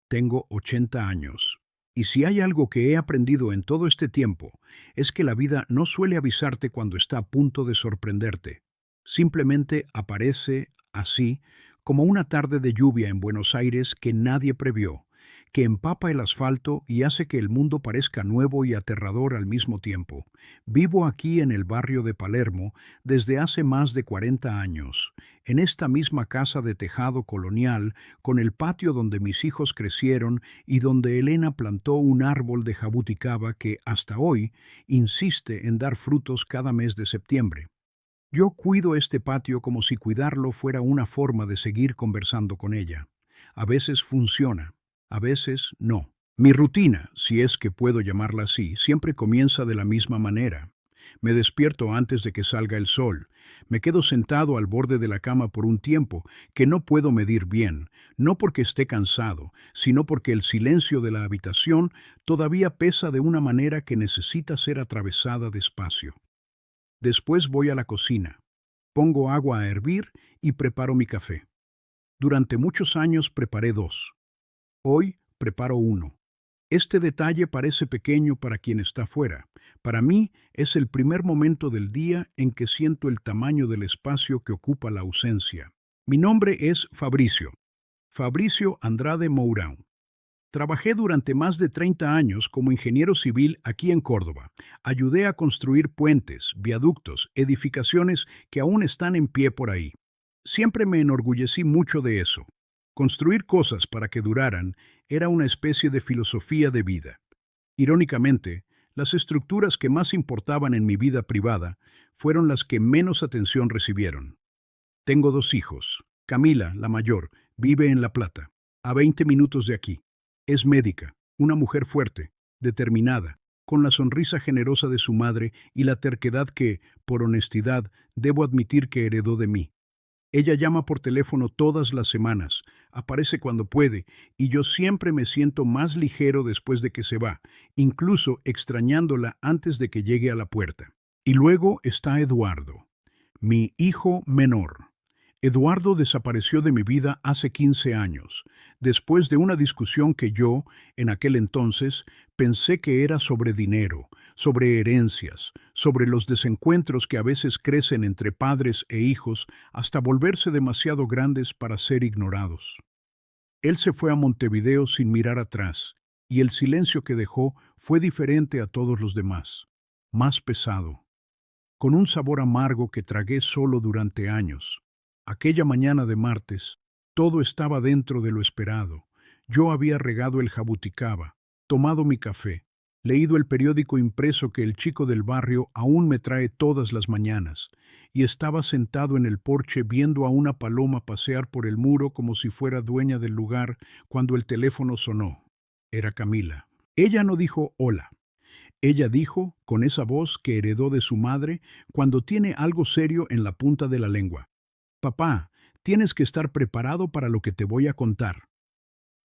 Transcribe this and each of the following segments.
Tengo 80 años. Y si hay algo que he aprendido en todo este tiempo, es que la vida no suele avisarte cuando está a punto de sorprenderte. Simplemente aparece así, como una tarde de lluvia en Buenos Aires que nadie previó, que empapa el asfalto y hace que el mundo parezca nuevo y aterrador al mismo tiempo. Vivo aquí en el barrio de Palermo desde hace más de 40 años, en esta misma casa de tejado colonial, con el patio donde mis hijos crecieron y donde Elena plantó un árbol de jabuticaba que hasta hoy insiste en dar frutos cada mes de septiembre. Yo cuido este patio como si cuidarlo fuera una forma de seguir conversando con ella. A veces funciona, a veces no. Mi rutina, si es que puedo llamarla así, siempre comienza de la misma manera. Me despierto antes de que salga el sol. Me quedo sentado al borde de la cama por un tiempo que no puedo medir bien, no porque esté cansado, sino porque el silencio de la habitación todavía pesa de una manera que necesita ser atravesada despacio. Después voy a la cocina, pongo agua a hervir y preparo mi café. Durante muchos años preparé dos. Hoy preparo uno. Este detalle parece pequeño para quien está fuera. Para mí es el primer momento del día en que siento el tamaño del espacio que ocupa la ausencia. Mi nombre es Fabricio, Fabricio Andrade Mourão. Trabajé durante más de 30 años como ingeniero civil aquí en Córdoba. Ayudé a construir puentes, viaductos, edificaciones que aún están en pie por ahí. Siempre me enorgullecí mucho de eso. Construir cosas para que duraran era una especie de filosofía de vida. Irónicamente, las estructuras que más importaban en mi vida privada fueron las que menos atención recibieron. Tengo dos hijos. Camila, la mayor, vive en La Plata, a 20 minutos de aquí. Es médica, una mujer fuerte, determinada, con la sonrisa generosa de su madre y la terquedad que, por honestidad, debo admitir que heredó de mí. Ella llama por teléfono todas las semanas, aparece cuando puede, y yo siempre me siento más ligero después de que se va, incluso extrañándola antes de que llegue a la puerta. Y luego está Eduardo, mi hijo menor. Eduardo desapareció de mi vida hace 15 años, después de una discusión que yo, en aquel entonces, pensé que era sobre dinero, sobre herencias, sobre los desencuentros que a veces crecen entre padres e hijos hasta volverse demasiado grandes para ser ignorados. Él se fue a Montevideo sin mirar atrás, y el silencio que dejó fue diferente a todos los demás, más pesado, con un sabor amargo que tragué solo durante años. Aquella mañana de martes, todo estaba dentro de lo esperado. Yo había regado el jabuticaba, tomado mi café, leído el periódico impreso que el chico del barrio aún me trae todas las mañanas, y estaba sentado en el porche viendo a una paloma pasear por el muro como si fuera dueña del lugar cuando el teléfono sonó. Era Camila. Ella no dijo hola. Ella dijo, con esa voz que heredó de su madre, cuando tiene algo serio en la punta de la lengua: Papá, tienes que estar preparado para lo que te voy a contar.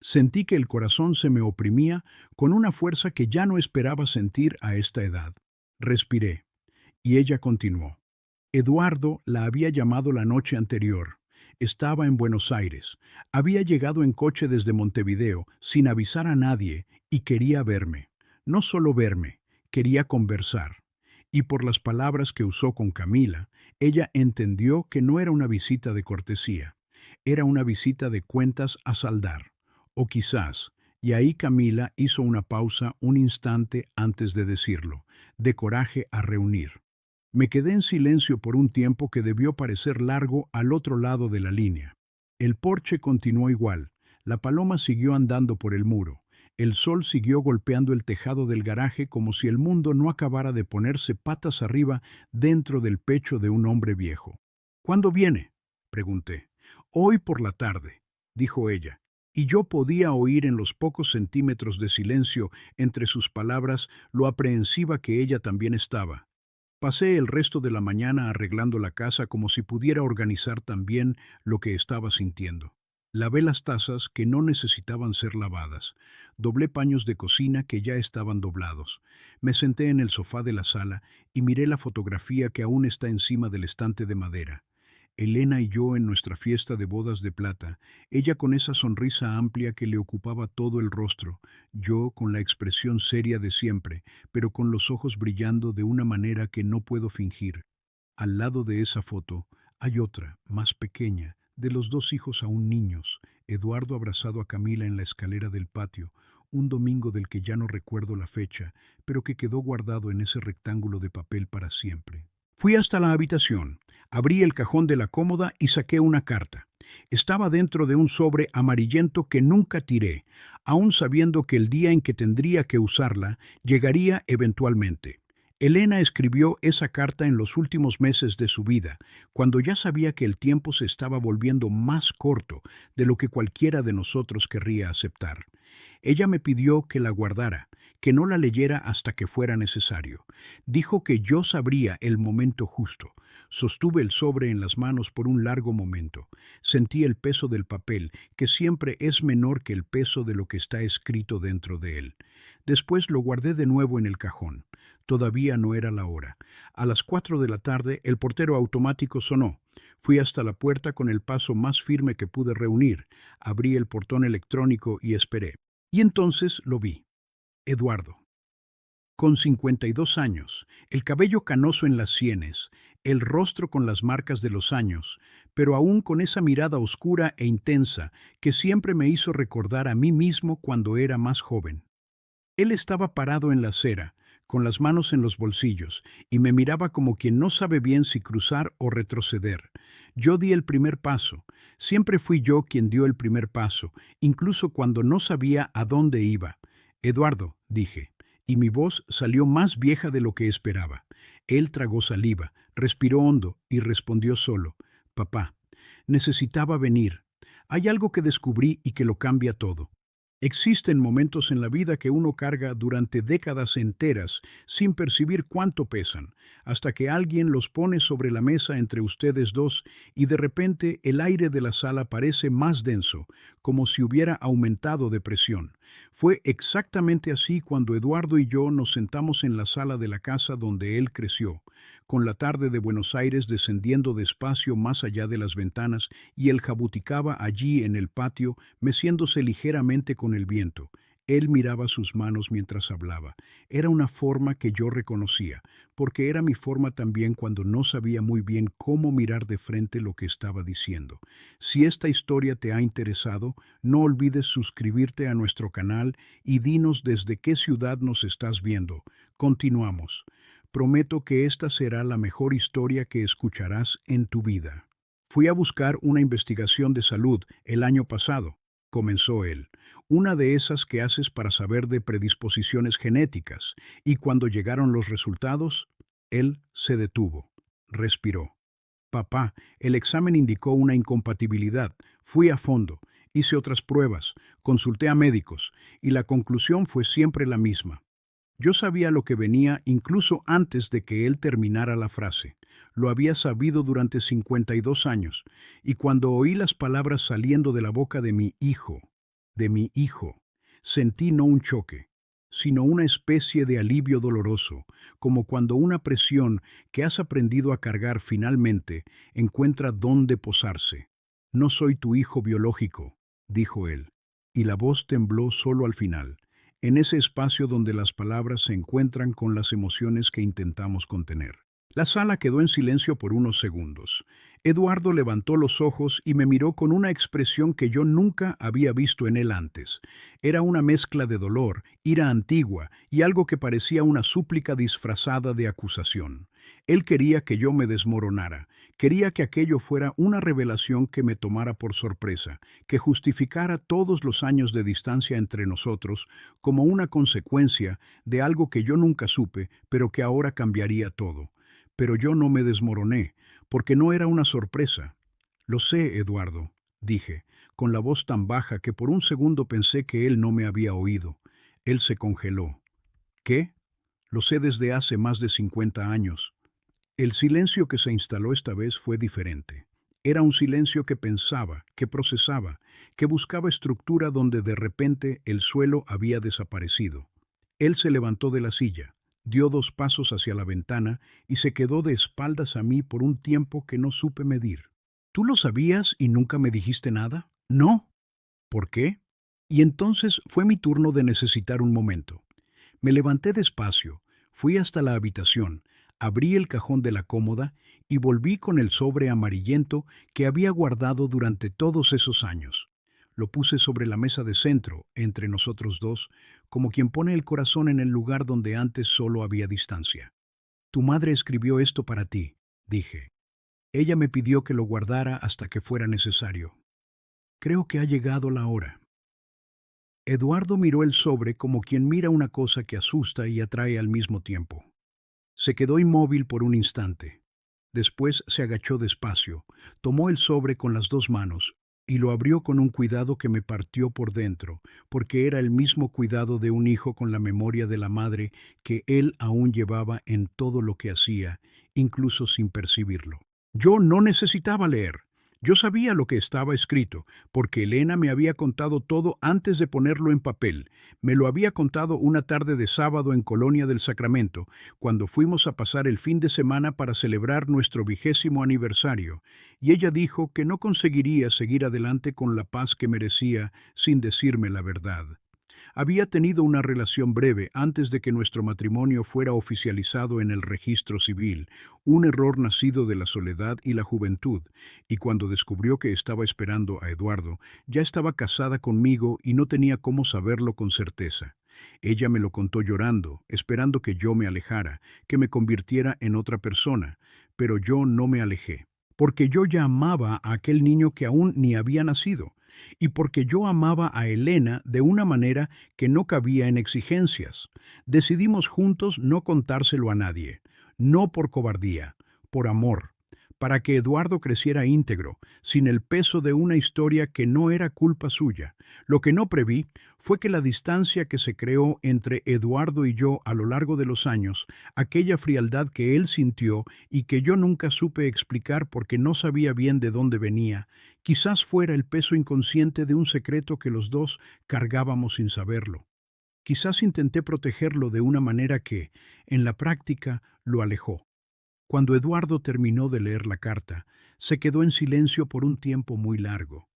Sentí que el corazón se me oprimía con una fuerza que ya no esperaba sentir a esta edad. Respiré, y ella continuó. Eduardo la había llamado la noche anterior. Estaba en Buenos Aires. Había llegado en coche desde Montevideo, sin avisar a nadie, y quería verme. No solo verme, quería conversar. Y por las palabras que usó con Camila, ella entendió que no era una visita de cortesía, era una visita de cuentas a saldar. O quizás, y ahí Camila hizo una pausa un instante antes de decirlo, de coraje a reunir. Me quedé en silencio por un tiempo que debió parecer largo al otro lado de la línea. El porche continuó igual, la paloma siguió andando por el muro. El sol siguió golpeando el tejado del garaje como si el mundo no acabara de ponerse patas arriba dentro del pecho de un hombre viejo. ¿Cuándo viene?, pregunté. Hoy por la tarde, dijo ella, y yo podía oír en los pocos centímetros de silencio entre sus palabras lo aprehensiva que ella también estaba. Pasé el resto de la mañana arreglando la casa como si pudiera organizar también lo que estaba sintiendo. Lavé las tazas que no necesitaban ser lavadas. Doblé paños de cocina que ya estaban doblados. Me senté en el sofá de la sala y miré la fotografía que aún está encima del estante de madera. Elena y yo en nuestra fiesta de bodas de plata, ella con esa sonrisa amplia que le ocupaba todo el rostro, yo con la expresión seria de siempre, pero con los ojos brillando de una manera que no puedo fingir. Al lado de esa foto hay otra, más pequeña, de los dos hijos aún niños, Eduardo abrazado a Camila en la escalera del patio, un domingo del que ya no recuerdo la fecha, pero que quedó guardado en ese rectángulo de papel para siempre. Fui hasta la habitación, abrí el cajón de la cómoda y saqué una carta. Estaba dentro de un sobre amarillento que nunca tiré, aun sabiendo que el día en que tendría que usarla llegaría eventualmente. Elena escribió esa carta en los últimos meses de su vida, cuando ya sabía que el tiempo se estaba volviendo más corto de lo que cualquiera de nosotros querría aceptar. Ella me pidió que la guardara, que no la leyera hasta que fuera necesario. Dijo que yo sabría el momento justo. Sostuve el sobre en las manos por un largo momento. Sentí el peso del papel, que siempre es menor que el peso de lo que está escrito dentro de él. Después lo guardé de nuevo en el cajón. Todavía no era la hora. A las 4 de la tarde el portero automático sonó. Fui hasta la puerta con el paso más firme que pude reunir. Abrí el portón electrónico y esperé. Y entonces lo vi. Eduardo. Con 52 años, el cabello canoso en las sienes, el rostro con las marcas de los años, pero aún con esa mirada oscura e intensa que siempre me hizo recordar a mí mismo cuando era más joven. Él estaba parado en la acera, con las manos en los bolsillos, y me miraba como quien no sabe bien si cruzar o retroceder. Yo di el primer paso. Siempre fui yo quien dio el primer paso, incluso cuando no sabía a dónde iba. Eduardo, dije, y mi voz salió más vieja de lo que esperaba. Él tragó saliva, respiró hondo y respondió solo, «Papá, necesitaba venir. Hay algo que descubrí y que lo cambia todo». Existen momentos en la vida que uno carga durante décadas enteras sin percibir cuánto pesan, hasta que alguien los pone sobre la mesa entre ustedes dos y de repente el aire de la sala parece más denso, como si hubiera aumentado de presión. Fue exactamente así cuando Eduardo y yo nos sentamos en la sala de la casa donde él creció, con la tarde de Buenos Aires descendiendo despacio más allá de las ventanas y él jabuticaba allí en el patio, meciéndose ligeramente con el viento. Él miraba sus manos mientras hablaba. Era una forma que yo reconocía, porque era mi forma también cuando no sabía muy bien cómo mirar de frente lo que estaba diciendo. Si esta historia te ha interesado, no olvides suscribirte a nuestro canal y dinos desde qué ciudad nos estás viendo. Continuamos. Prometo que esta será la mejor historia que escucharás en tu vida. Fui a buscar una investigación de salud el año pasado, comenzó él, una de esas que haces para saber de predisposiciones genéticas, y cuando llegaron los resultados, él se detuvo, respiró. Papá, el examen indicó una incompatibilidad. Fui a fondo, hice otras pruebas, consulté a médicos, y la conclusión fue siempre la misma. Yo sabía lo que venía incluso antes de que él terminara la frase. Lo había sabido durante 52 años, y cuando oí las palabras saliendo de la boca de mi hijo, sentí no un choque, sino una especie de alivio doloroso, como cuando una presión que has aprendido a cargar finalmente encuentra dónde posarse. No soy tu hijo biológico, dijo él, y la voz tembló solo al final, en ese espacio donde las palabras se encuentran con las emociones que intentamos contener. La sala quedó en silencio por unos segundos. Eduardo levantó los ojos y me miró con una expresión que yo nunca había visto en él antes. Era una mezcla de dolor, ira antigua y algo que parecía una súplica disfrazada de acusación. Él quería que yo me desmoronara, quería que aquello fuera una revelación que me tomara por sorpresa, que justificara todos los años de distancia entre nosotros como una consecuencia de algo que yo nunca supe, pero que ahora cambiaría todo. Pero yo no me desmoroné, porque no era una sorpresa. Lo sé, Eduardo, dije, con la voz tan baja que por un segundo pensé que él no me había oído. Él se congeló. ¿Qué? Lo sé desde hace más de 50 años. El silencio que se instaló esta vez fue diferente. Era un silencio que pensaba, que procesaba, que buscaba estructura donde de repente el suelo había desaparecido. Él se levantó de la silla, dio 2 pasos hacia la ventana y se quedó de espaldas a mí por un tiempo que no supe medir. ¿Tú lo sabías y nunca me dijiste nada? No. ¿Por qué? Y entonces fue mi turno de necesitar un momento. Me levanté despacio, fui hasta la habitación, abrí el cajón de la cómoda y volví con el sobre amarillento que había guardado durante todos esos años. Lo puse sobre la mesa de centro, entre nosotros dos, como quien pone el corazón en el lugar donde antes solo había distancia. Tu madre escribió esto para ti, dije. Ella me pidió que lo guardara hasta que fuera necesario. Creo que ha llegado la hora. Eduardo miró el sobre como quien mira una cosa que asusta y atrae al mismo tiempo. Se quedó inmóvil por un instante. Después se agachó despacio, tomó el sobre con las dos manos y lo abrió con un cuidado que me partió por dentro, porque era el mismo cuidado de un hijo con la memoria de la madre que él aún llevaba en todo lo que hacía, incluso sin percibirlo. Yo no necesitaba leer. Yo sabía lo que estaba escrito, porque Elena me había contado todo antes de ponerlo en papel. Me lo había contado una tarde de sábado en Colonia del Sacramento, cuando fuimos a pasar el fin de semana para celebrar nuestro 20º aniversario, y ella dijo que no conseguiría seguir adelante con la paz que merecía sin decirme la verdad. Había tenido una relación breve antes de que nuestro matrimonio fuera oficializado en el registro civil, un error nacido de la soledad y la juventud, y cuando descubrió que estaba esperando a Eduardo, ya estaba casada conmigo y no tenía cómo saberlo con certeza. Ella me lo contó llorando, esperando que yo me alejara, que me convirtiera en otra persona, pero yo no me alejé, porque yo ya amaba a aquel niño que aún ni había nacido, y porque yo amaba a Elena de una manera que no cabía en exigencias. Decidimos juntos no contárselo a nadie, no por cobardía, por amor, para que Eduardo creciera íntegro, sin el peso de una historia que no era culpa suya. Lo que no preví fue que la distancia que se creó entre Eduardo y yo a lo largo de los años, aquella frialdad que él sintió y que yo nunca supe explicar porque no sabía bien de dónde venía, quizás fuera el peso inconsciente de un secreto que los dos cargábamos sin saberlo. Quizás intenté protegerlo de una manera que, en la práctica, lo alejó. Cuando Eduardo terminó de leer la carta, se quedó en silencio por un tiempo muy largo.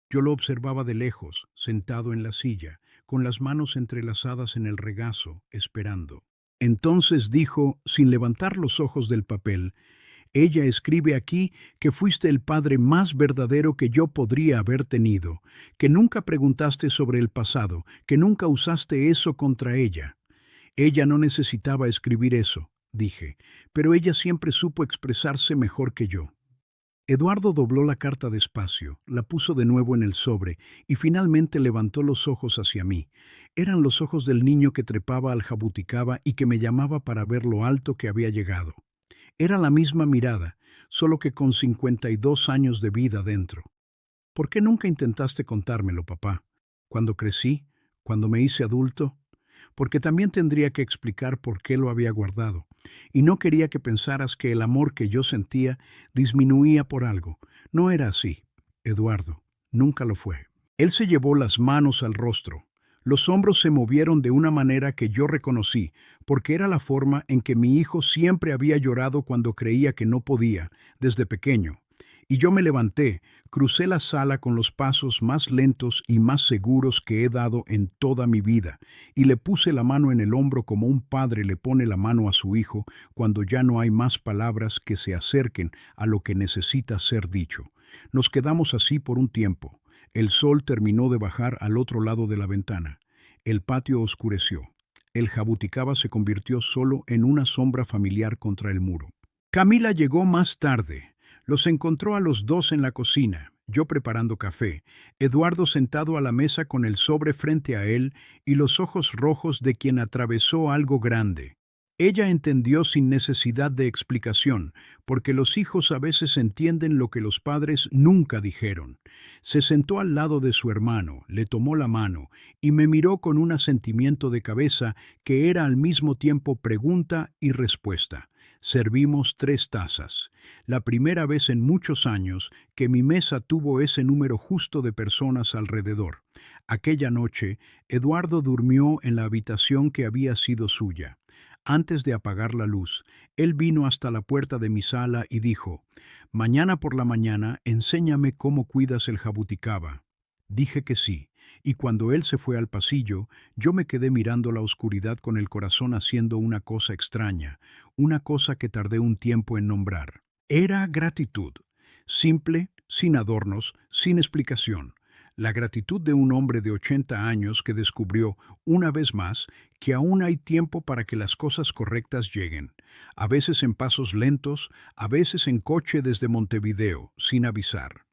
Yo lo observaba de lejos, sentado en la silla, con las manos entrelazadas en el regazo, esperando. Entonces dijo, sin levantar los ojos del papel: ella escribe aquí que fuiste el padre más verdadero que yo podría haber tenido, que nunca preguntaste sobre el pasado, que nunca usaste eso contra ella. Ella no necesitaba escribir eso, dije, pero ella siempre supo expresarse mejor que yo. Eduardo dobló la carta despacio, la puso de nuevo en el sobre y finalmente levantó los ojos hacia mí. Eran los ojos del niño que trepaba al jabuticaba y que me llamaba para ver lo alto que había llegado. Era la misma mirada, solo que con 52 años de vida dentro. ¿Por qué nunca intentaste contármelo, papá? Cuando crecí, cuando me hice adulto, porque también tendría que explicar por qué lo había guardado, y no quería que pensaras que el amor que yo sentía disminuía por algo. No era así, Eduardo, nunca lo fue. Él se llevó las manos al rostro. Los hombros se movieron de una manera que yo reconocí, porque era la forma en que mi hijo siempre había llorado cuando creía que no podía, desde pequeño. Y yo me levanté, crucé la sala con los pasos más lentos y más seguros que he dado en toda mi vida, y le puse la mano en el hombro como un padre le pone la mano a su hijo cuando ya no hay más palabras que se acerquen a lo que necesita ser dicho. Nos quedamos así por un tiempo. El sol terminó de bajar al otro lado de la ventana. El patio oscureció. El jabuticaba se convirtió solo en una sombra familiar contra el muro. Camila llegó más tarde. Los encontró a los dos en la cocina, yo preparando café, Eduardo sentado a la mesa con el sobre frente a él y los ojos rojos de quien atravesó algo grande. Ella entendió sin necesidad de explicación, porque los hijos a veces entienden lo que los padres nunca dijeron. Se sentó al lado de su hermano, le tomó la mano y me miró con un asentimiento de cabeza que era al mismo tiempo pregunta y respuesta. Servimos 3 tazas. La primera vez en muchos años que mi mesa tuvo ese número justo de personas alrededor. Aquella noche, Eduardo durmió en la habitación que había sido suya. Antes de apagar la luz, él vino hasta la puerta de mi sala y dijo, «Mañana por la mañana, enséñame cómo cuidas el jabuticaba». Dije que sí, y cuando él se fue al pasillo, yo me quedé mirando la oscuridad con el corazón haciendo una cosa extraña, una cosa que tardé un tiempo en nombrar. Era gratitud, simple, sin adornos, sin explicación. La gratitud de un hombre de 80 años que descubrió, una vez más, que aún hay tiempo para que las cosas correctas lleguen, a veces en pasos lentos, a veces en coche desde Montevideo, sin avisar.